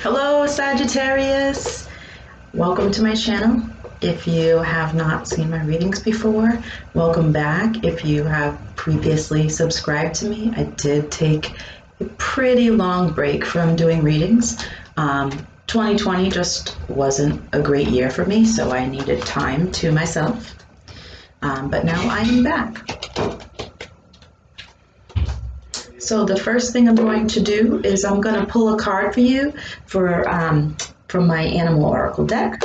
Hello, Sagittarius. Welcome to my channel. If you have not seen my readings before, welcome back. If you have previously subscribed to me, I did take a pretty long break from doing readings. 2020 just wasn't a great year for me, so I needed time to myself. But now I am back. So the first thing I'm going to do is I'm going to pull a card for you from my Animal Oracle deck.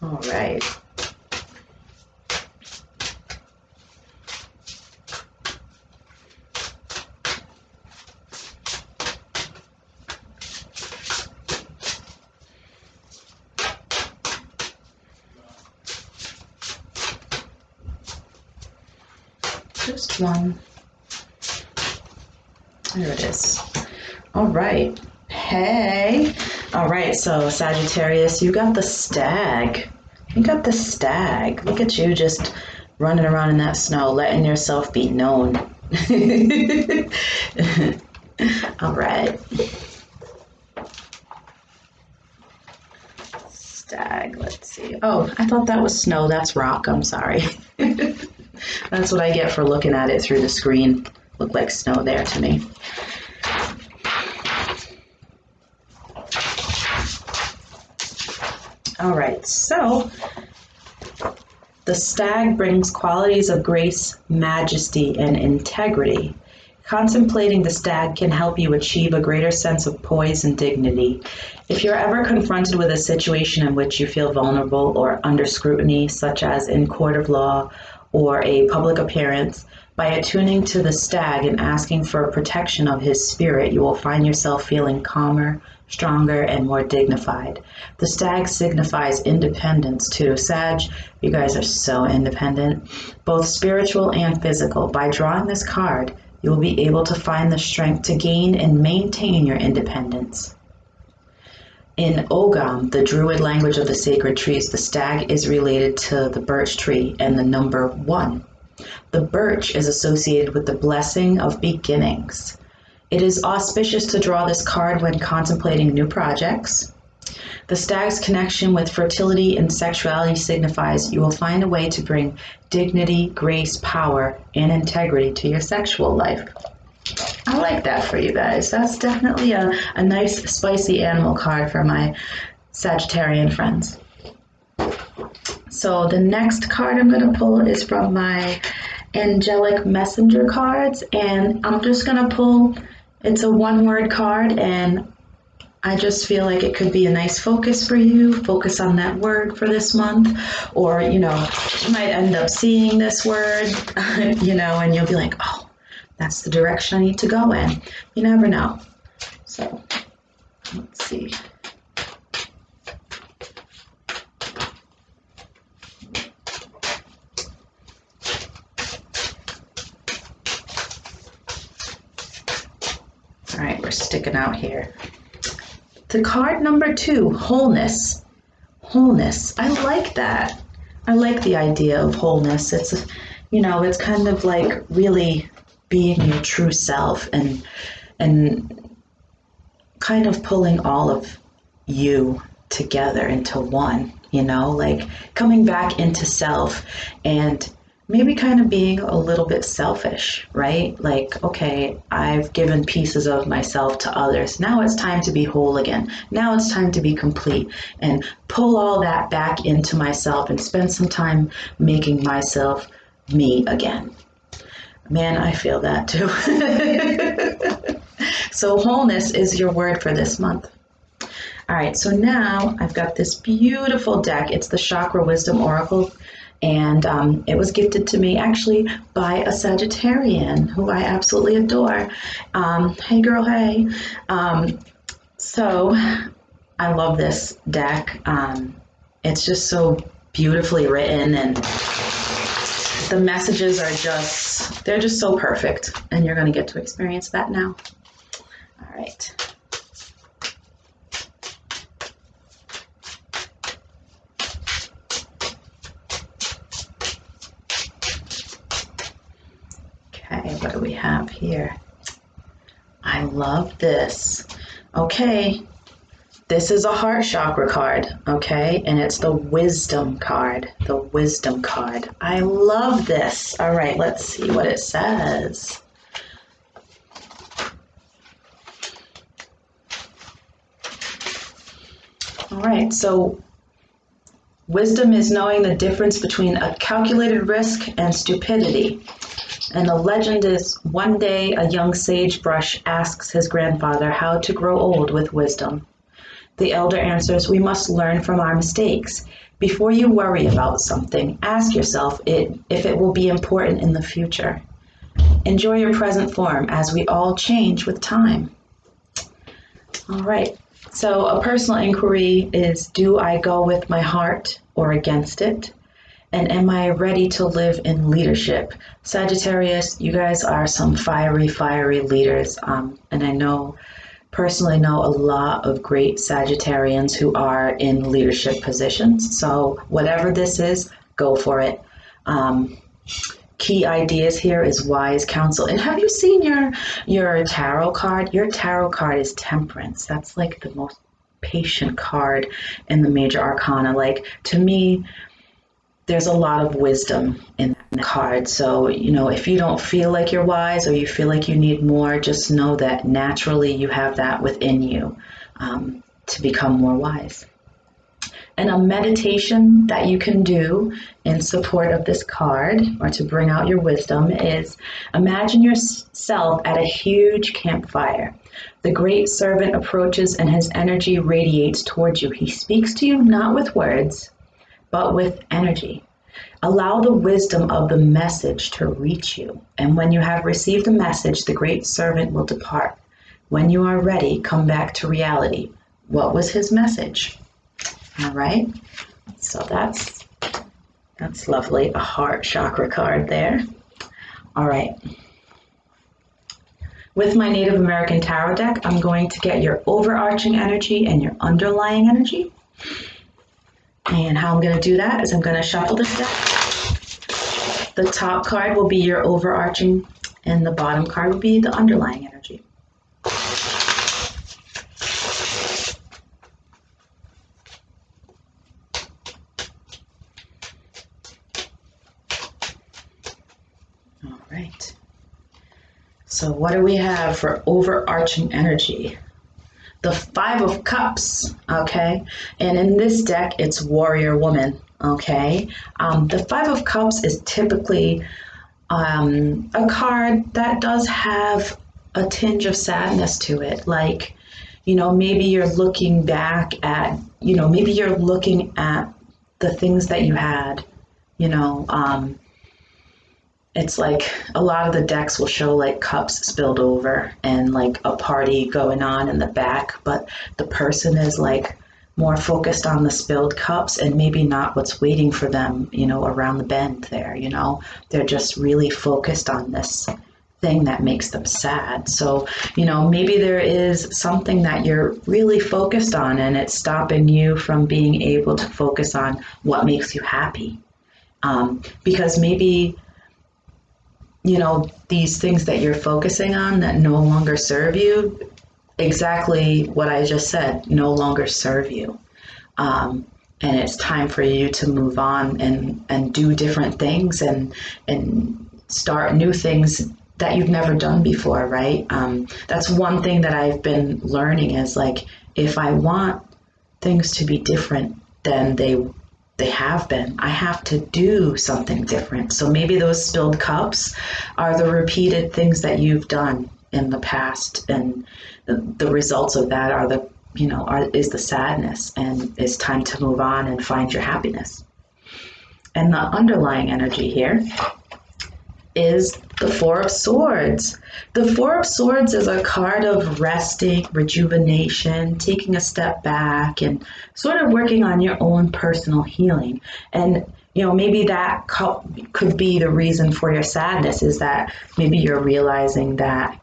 All right. Just one. There it is. All right. Hey. All right. So Sagittarius, you got the stag. You got the stag. Look at you just running around in that snow, letting yourself be known. All right. Stag. Let's see. Oh, I thought that was snow. That's rock. I'm sorry. That's what I get for looking at it through the screen. Looked like snow there to me. All right, so the stag brings qualities of grace, majesty, and integrity. Contemplating the stag can help you achieve a greater sense of poise and dignity. If you're ever confronted with a situation in which you feel vulnerable or under scrutiny, such as in court of law or a public appearance, by attuning to the stag and asking for protection of his spirit, you will find yourself feeling calmer, stronger, and more dignified. The stag signifies independence too. Sag, you guys are so independent, both spiritual and physical. By drawing this card, you will be able to find the strength to gain and maintain your independence. In Ogam, the Druid language of the sacred trees, the stag is related to the birch tree and the number 1. The birch is associated with the blessing of beginnings. It is auspicious to draw this card when contemplating new projects. The stag's connection with fertility and sexuality signifies you will find a way to bring dignity, grace, power, and integrity to your sexual life. I like that for you guys. That's definitely a nice spicy animal card for my Sagittarian friends. So the next card I'm going to pull is from my angelic messenger cards, and I'm just going to pull, it's a one-word card, and I just feel like it could be a nice focus for you. Focus on that word for this month, or you might end up seeing this word, and you'll be like, oh, that's the direction I need to go in. You never know. So let's see. All right, we're sticking out here. The card number 2, wholeness. Wholeness. I like that. I like the idea of wholeness. It's, it's kind of like really being your true self and kind of pulling all of you together into one, like coming back into self and maybe kind of being a little bit selfish, right? Like, okay, I've given pieces of myself to others. Now it's time to be whole again. Now it's time to be complete and pull all that back into myself and spend some time making myself me again. Man, I feel that too. So wholeness is your word for this month. All right, so now I've got this beautiful deck. It's the Chakra Wisdom Oracle, and it was gifted to me actually by a Sagittarian who I absolutely adore. Hey girl, hey. So I love this deck. It's just so beautifully written, and the messages are they're just so perfect, and you're going to get to experience that now. All right. what do we have here? I love this. Okay, this is a heart chakra card, okay? And it's the wisdom card, the wisdom card. I love this. All right, let's see what it says. All right, so wisdom is knowing the difference between a calculated risk and stupidity. And the legend is, one day a young sagebrush asks his grandfather how to grow old with wisdom. The elder answers, we must learn from our mistakes. Before you worry about something, ask yourself if it will be important in the future. Enjoy your present form as we all change with time. All right, so a personal inquiry is, do I go with my heart or against it? And am I ready to live in leadership? Sagittarius, you guys are some fiery, fiery leaders. And I personally know a lot of great Sagittarians who are in leadership positions. So whatever this is, go for it. Key ideas here is wise counsel. And have you seen your tarot card? Your tarot card is Temperance. That's like the most patient card in the major arcana. Like, to me, there's a lot of wisdom in the card. So, if you don't feel like you're wise or you feel like you need more, just know that naturally you have that within you to become more wise. And a meditation that you can do in support of this card or to bring out your wisdom is, imagine yourself at a huge campfire. The great servant approaches and his energy radiates towards you. He speaks to you not with words, but with energy. Allow the wisdom of the message to reach you. And when you have received the message, the great servant will depart. When you are ready, come back to reality. What was his message? All right. So that's lovely. A heart chakra card there. All right. With my Native American Tarot deck, I'm going to get your overarching energy and your underlying energy. And how I'm going to do that is I'm going to shuffle this deck. The top card will be your overarching, and the bottom card will be the underlying energy. All right. So what do we have for overarching energy? The Five of Cups, okay? And in this deck, it's Warrior Woman, okay? The Five of Cups is typically a card that does have a tinge of sadness to it. Like, maybe you're looking back at, maybe you're looking at the things that you had, it's like a lot of the decks will show like cups spilled over and like a party going on in the back, but the person is like more focused on the spilled cups and maybe not what's waiting for them, around the bend there, they're just really focused on this thing that makes them sad. So, maybe there is something that you're really focused on and it's stopping you from being able to focus on what makes you happy. Because maybe these things that you're focusing on that no longer serve you, exactly what I just said, no longer serve you. And it's time for you to move on and do different things and start new things that you've never done before, right? That's one thing that I've been learning is like, if I want things to be different than they have been, I have to do something different. So maybe those spilled cups are the repeated things that you've done in the past, and the results of that are is the sadness, and it's time to move on and find your happiness. And the underlying energy here is the Four of Swords. The Four of Swords is a card of resting, rejuvenation, taking a step back, and sort of working on your own personal healing. And, maybe that could be the reason for your sadness, is that maybe you're realizing that,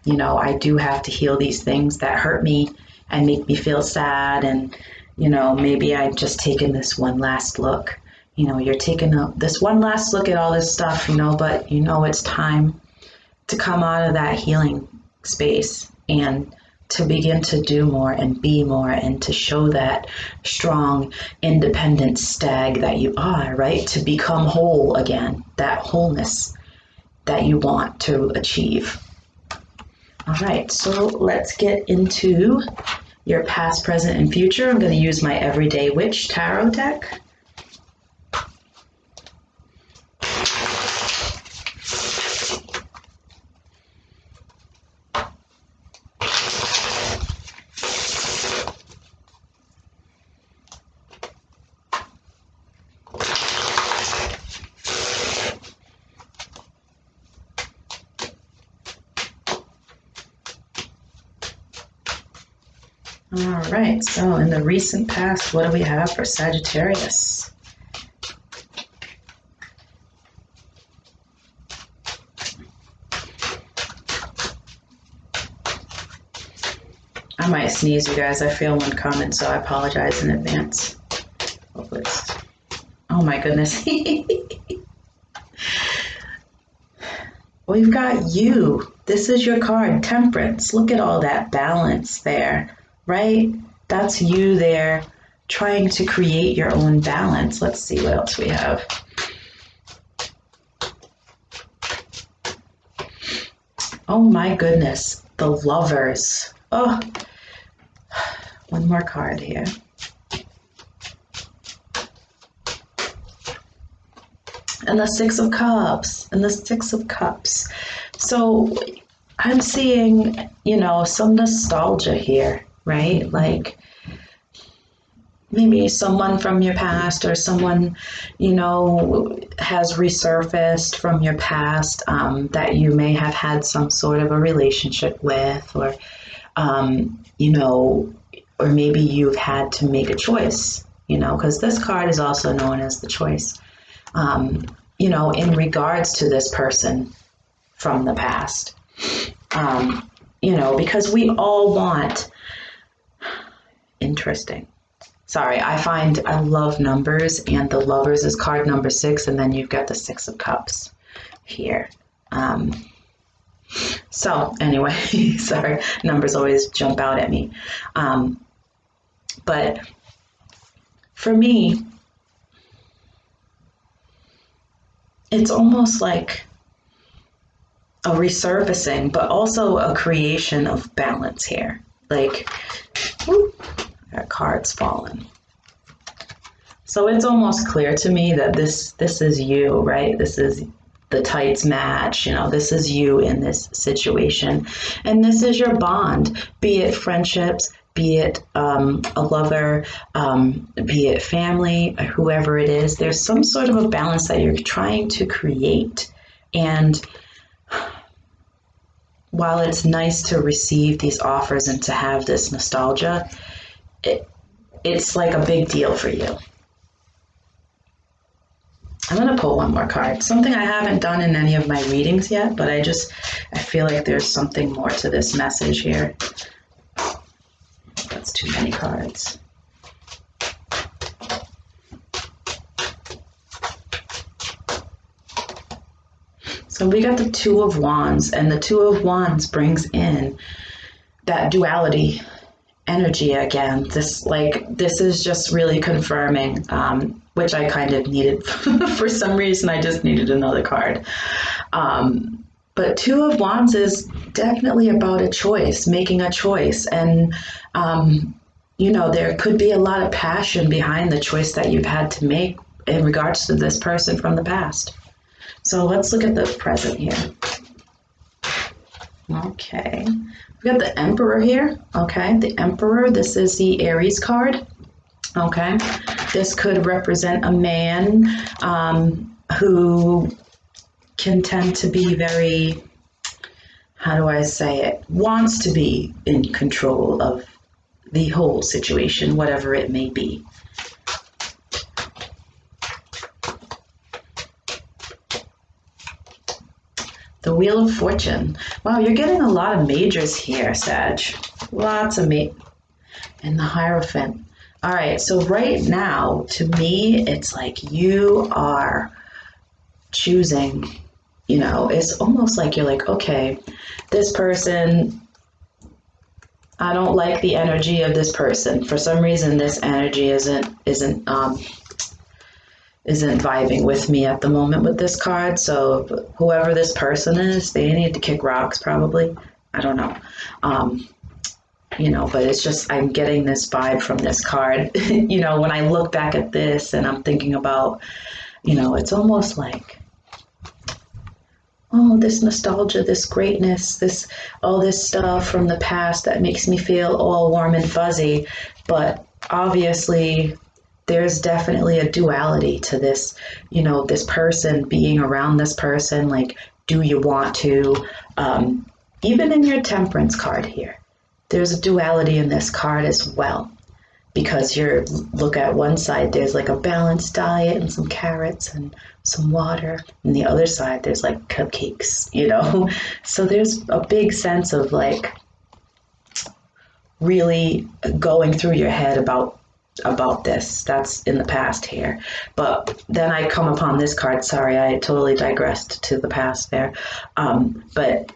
I do have to heal these things that hurt me and make me feel sad. And, maybe I've just taken this one last look. You're taking this one last look at all this stuff, but it's time to come out of that healing space and to begin to do more and be more and to show that strong, independent stag that you are, right? To become whole again, that wholeness that you want to achieve. All right, so let's get into your past, present, and future. I'm going to use my Everyday Witch Tarot deck. All right, so in the recent past, what do we have for Sagittarius? I might sneeze, you guys. I feel one coming, so I apologize in advance. Hopefully oh my goodness. We've got you. This is your card, Temperance. Look at all that balance there, right? That's you there trying to create your own balance. Let's see what else we have. Oh my goodness, the Lovers. Oh, one more card here. And the Six of Cups, and the Six of Cups. So I'm seeing, you know, some nostalgia here, right? Like maybe someone from your past or someone, you know, has resurfaced from your past that you may have had some sort of a relationship with, or, you know, or maybe you've had to make a choice, you know, because this card is also known as the choice, you know, in regards to this person from the past, you know, because we all want, interesting. Sorry, I love numbers, and the Lovers is card number 6, and then you've got the Six of Cups here. So anyway, sorry, numbers always jump out at me. But for me, it's almost like a resurfacing, but also a creation of balance here. Like, whoop, that card's fallen. So it's almost clear to me that this is you, right? This is the tights match, you know, this is you in this situation. And this is your bond, be it friendships, be it a lover, be it family, whoever it is. There's some sort of a balance that you're trying to create. And while it's nice to receive these offers and to have this nostalgia, it's like a big deal for you. I'm going to pull one more card. Something I haven't done in any of my readings yet, but I feel like there's something more to this message here. That's too many cards. So we got the Two of Wands, and the Two of Wands brings in that duality energy again. This is just really confirming, which I kind of needed. For some reason, I just needed another card. But Two of Wands is definitely about a choice, making a choice. And, you know, there could be a lot of passion behind the choice that you've had to make in regards to this person from the past. So let's look at the present here. Okay. We've got the Emperor here. Okay. The Emperor, this is the Aries card. Okay. This could represent a man who can tend to be very, how do I say it, wants to be in control of the whole situation, whatever it may be. The Wheel of Fortune. Wow, you're getting a lot of majors here, Sag. Lots of and the Hierophant. All right, so right now, to me, it's like you are choosing it's almost like you're like, okay, this person, I don't like the energy of this person. For some reason, this energy isn't vibing with me at the moment with this card. So whoever this person is, they need to kick rocks probably. I don't know. But it's just, I'm getting this vibe from this card. When I look back at this and I'm thinking about, it's almost like, oh, this nostalgia, this greatness, all this stuff from the past that makes me feel all warm and fuzzy. But obviously, there's definitely a duality to this, this person, being around this person. Like, do you want to? Even in your temperance card here, there's a duality in this card as well. Because look at one side, there's like a balanced diet and some carrots and some water. And the other side, there's like cupcakes, So there's a big sense of like really going through your head about this. That's in the past here. But then I come upon this card. Sorry, I totally digressed to the past there. But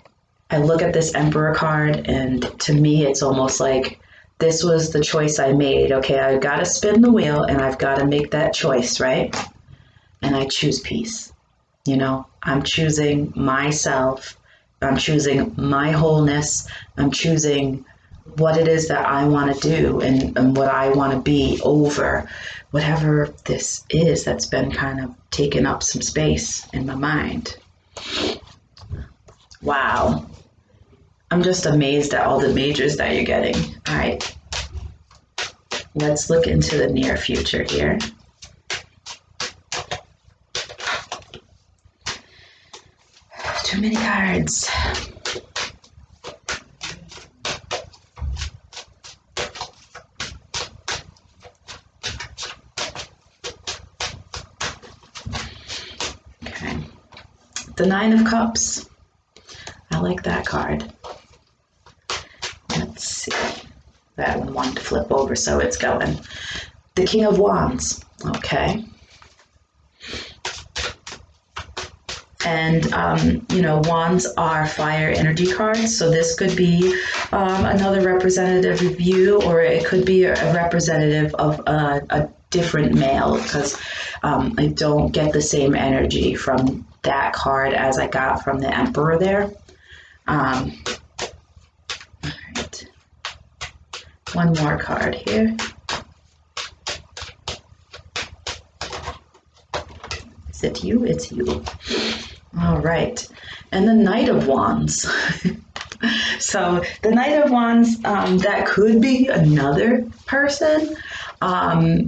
I look at this Emperor card, and to me, it's almost like this was the choice I made. Okay, I've got to spin the wheel and I've got to make that choice, right? And I choose peace. I'm choosing myself. I'm choosing my wholeness. I'm choosing what it is that I want to do and what I want to be over whatever this is that's been kind of taking up some space in my mind. Wow. I'm just amazed at all the majors that you're getting. All right. Let's look into the near future here. Too many cards. Okay. The Nine of Cups. I like that card. Let's see. That one wanted to flip over, so it's going. The King of Wands. Okay. And, wands are fire energy cards, so this could be another representative of you, or it could be a representative of a different male, because I don't get the same energy from that card as I got from the Emperor there. All right. One more card here. Is it you? It's you. All right. And the Knight of Wands. So the Knight of Wands, that could be another person. But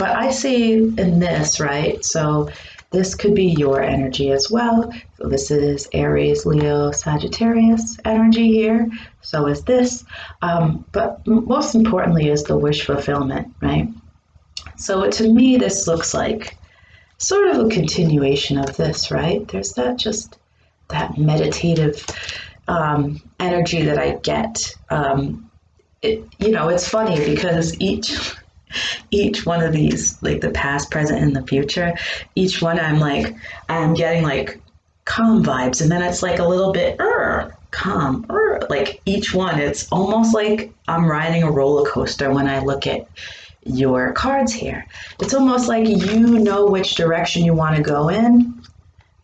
I see in this, right? So this could be your energy as well. So this is Aries, Leo, Sagittarius energy here. So is this. But most importantly is the wish fulfillment, right? So to me, this looks like sort of a continuation of this, right? There's that meditative energy that I get. It's funny because each one of these, like the past, present, and the future, each one I'm getting like calm vibes, and then it's like a little bit calm, like each one, it's almost like I'm riding a roller coaster when I look at your cards here. It's almost like you know which direction you want to go in,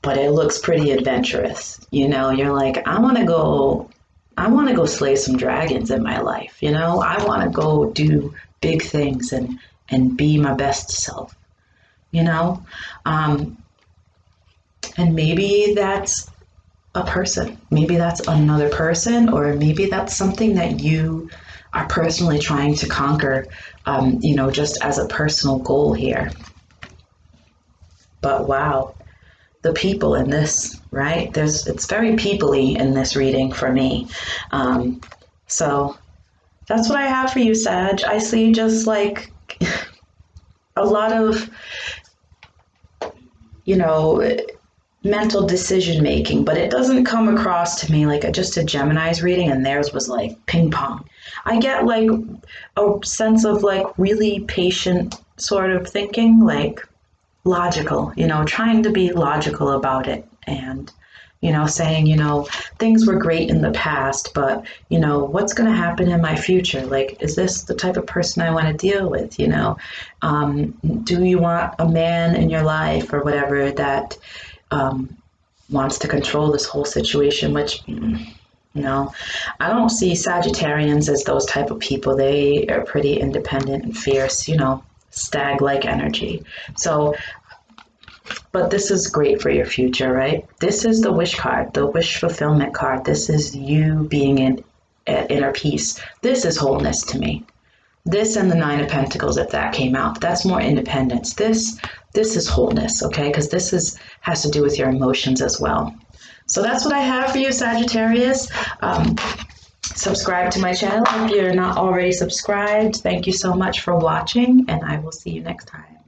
but it looks pretty adventurous. You're like, I want to go slay some dragons in my life. I want to go do big things and be my best self. And maybe that's a person. Maybe that's another person, or maybe that's something that you are personally trying to conquer, just as a personal goal here. But wow, the people in this, right? It's very people-y in this reading for me. So that's what I have for you, Sag. I see just like a lot of, mental decision making, but it doesn't come across to me like just a Gemini's reading, and theirs was like ping pong. I get like a sense of like really patient sort of thinking, like logical, trying to be logical about it, and saying, things were great in the past, but, what's going to happen in my future? Like, is this the type of person I want to deal with? Do you want a man in your life or whatever that wants to control this whole situation? Which, no, I don't see Sagittarians as those type of people. They are pretty independent and fierce, stag-like energy. So, but this is great for your future, right? This is the wish card, the wish fulfillment card. This is you being in at inner peace. This is wholeness to me. This and the Nine of Pentacles, if that came out, that's more independence. This is wholeness, okay? Because has to do with your emotions as well. So that's what I have for you, Sagittarius. Subscribe to my channel if you're not already subscribed. Thank you so much for watching, and I will see you next time.